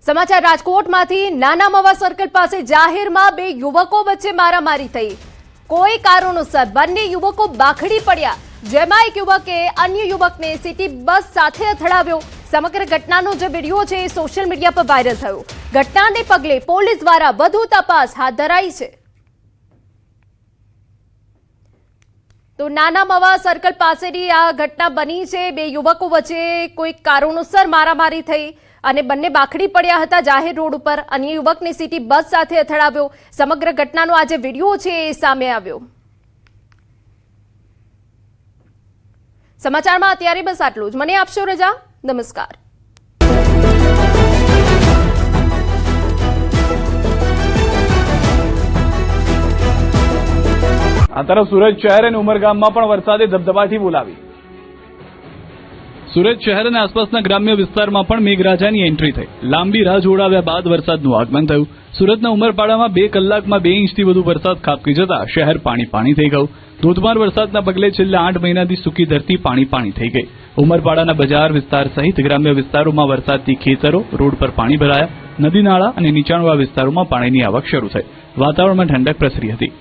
સમાચાર રાજકોટમાંથી નાના મવા સર્કલ પાસે જાહેરમાં બે યુવકો વચ્ચે મારામારી થઈ। કોઈ કારણોસર બંને યુવકો બાખડી પડ્યા, જેમાં એક યુવકે અન્ય યુવકને સિટી બસ સાથે અથડાવ્યો। સમગ્ર ઘટનાનો જે વિડીયો છે એ સોશિયલ મીડિયા પર વાયરલ થયો। ઘટનાને પગલે પોલીસ દ્વારા વધુ તપાસ હાથ ધરાઈ છે। તો નાના મવા સર્કલ પાસેની આ ઘટના બની છે। બે યુવકો વચ્ચે કોઈ કારણોસર મારામારી થઈ અને બંને બાખડી પડ્યા હતા જાહેર રોડ ઉપર। અન્ય યુવકને સિટી બસ સાથે અથડાવ્યો। સમગ્ર ઘટનાનો આ જે વિડીયો છે એ સામે આવ્યો। સમાચારમાં અત્યારે બસ આટલું જ। મને આપશો રજા। નમસ્કાર। આ તરફ સુરત શહેર અને ઉમરગામમાં પણ વરસાદે ધબધબાટી બોલાવી। સુરત શહેર અને આસપાસના ગ્રામ્ય વિસ્તારમાં પણ મેઘરાજાની એન્ટ્રી થઈ। લાંબી રાહ જોડાવ્યા બાદ વરસાદનું આગમન થયું। સુરતના ઉમરપાડામાં 2 કલાકમાં 2 ઇંચથી વધુ વરસાદ ખાબકી જતા શહેર પાણી થઈ ગયું। ધોધમાર વરસાદના પગલે છેલ્લા 8 મહિનાથી સૂકી ધરતી પાણી થઈ ગઈ। ઉમરપાડાના બજાર વિસ્તાર સહિત ગ્રામ્ય વિસ્તારોમાં વરસાદથી ખેતરો, રોડ પર પાણી ભરાયા। નદી નાળા અને નીચાણવાળા વિસ્તારોમાં પાણીની આવક શરૂ થઈ। વાતાવરણમાં ઠંડક પ્રસરી હતી।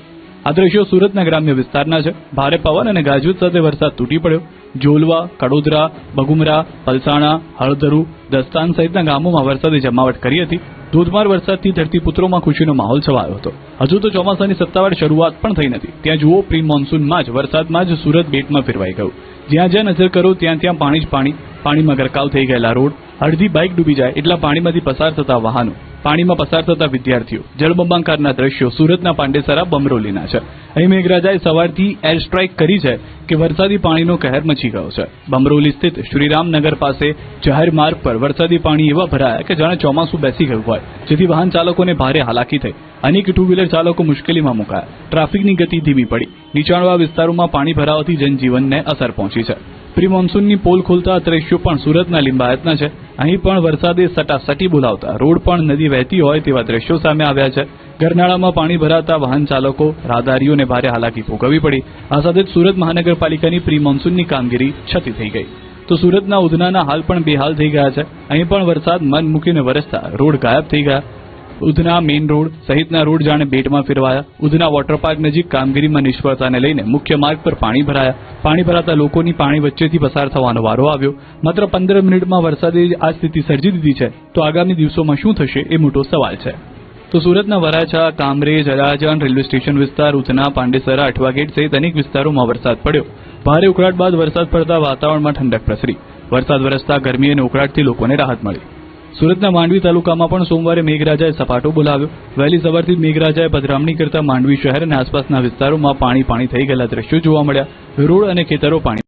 આ દ્રશ્યો સુરતના ગ્રામ્ય વિસ્તારના છે। ભારે પવન અને ગાજવીજ સાથે વરસાદ તૂટી પડ્યો। જોલવા, કડોદરા, બગુમરા, પલસાણા, હળદરુ, દસ્તાન સહિતના ગામોમાં વરસાદે જમાવટ કરી હતી। ધોધમાર વરસાદથી ધરતીપુત્રોમાં ખુશીનો માહોલ છવાયો હતો। હજુ તો ચોમાસાની સત્તાવાર શરૂઆત પણ થઈ નથી, ત્યાં જુઓ પ્રી મોન્સૂનમાં જ વરસાદમાં જ સુરત બેટમાં ફેરવાઈ ગયું। જ્યાં જ્યાં નજર કરો ત્યાં પાણી જ પાણી। પાણીમાં ગરકાવ થઈ ગયેલા રોડ, અડધી બાઇક ડૂબી જાય એટલા પાણીમાંથી પસાર થતા વાહનો, પાણીમાં પસાર થતા વિદ્યાર્થીઓ, જળબંબાકારના દ્રશ્યો સુરતના પાંડેસરા બમરોલીના છે। અહીં મેઘરાજાએ સવારથી એર સ્ટ્રાઇક કરી છે કે વરસાદી પાણીનો કહેર મચી ગયો છે। બમરોલી સ્થિત શ્રીરામનગર પાસે જાહેર માર્ગ પર વરસાદી પાણી એવા ભરાયા કે જાણે ચોમાસું બેસી ગયું હોય, જેથી વાહન ચાલકોને ભારે હાલાકી થઈ। અનેક ટુ વ્હીલર ચાલકો મુશ્કેલીમાં મુકાયા। ટ્રાફિકની ગતિ ધીમી પડી। નીચાણવાળા વિસ્તારોમાં પાણી ભરાવાથી જનજીવનને અસર પહોંચી છે। પ્રી મોન્સૂનની પોલ ખોલતા દ્રશ્યો પણ સુરતના લિંબાયતના છે। અહીં પણ વરસાદે સટાસટી બોલાવતા રોડ પણ નદી વહેતી હોય તેવા દ્રશ્યો સામે આવ્યા છે। ગરનાળામાં પાણી ભરાતા વાહન ચાલકો, રાહદારીઓને ભારે હાલાકી ભોગવવી પડી। આ સાથે જ સુરત મહાનગરપાલિકાની પ્રી મોન્સૂનની કામગીરી છતી થઈ ગઈ। તો સુરતના ઉધનાના હાલ પણ બેહાલ થઈ ગયા છે। અહીં પણ વરસાદ મન મૂકીને વરસતા રોડ ગાયબ થઈ ગયા। ઉધના મેઇન રોડ સહિતના રોડ જાણે બેટમાં ફેરવાયા। ઉધના વોટર પાર્ક નજીક કામગીરીમાં નિષ્ફળતાને લઈને મુખ્ય માર્ગ પર પાણી ભરાયા। પાણી ભરાતા લોકોની પાણી વચ્ચેથી પસાર થવાનો વારો આવ્યો। માત્ર 15 મિનિટમાં વરસાદે આ સ્થિતિ સર્જી દીધી છે, તો આગામી દિવસોમાં શું થશે એ મોટો સવાલ છે। તો સુરતના વરાછા, કામરેજ, અડાજણ, રેલવે સ્ટેશન વિસ્તાર, ઉધના, પાંડેસરા, અઠવા ગેટ સહિત અનેક વિસ્તારોમાં વરસાદ પડ્યો। ભારે ઉકળાટ બાદ વરસાદ પડતા વાતાવરણમાં ઠંડક પ્રસરી। વરસાદ વરસતા ગરમી અને ઉકળાટથી લોકોને રાહત મળી। સુરતના માંડવી તાલુકામાં પણ સોમવારે મેઘરાજાએ સપાટો બોલાવ્યો। વહેલી સવારથી મેઘરાજાએ પધરામણી કરતા માંડવી શહેર અને આસપાસના વિસ્તારોમાં પાણી થઈ ગયેલા દ્રશ્યો જોવા મળ્યા। રોડ અને ખેતરો પાણી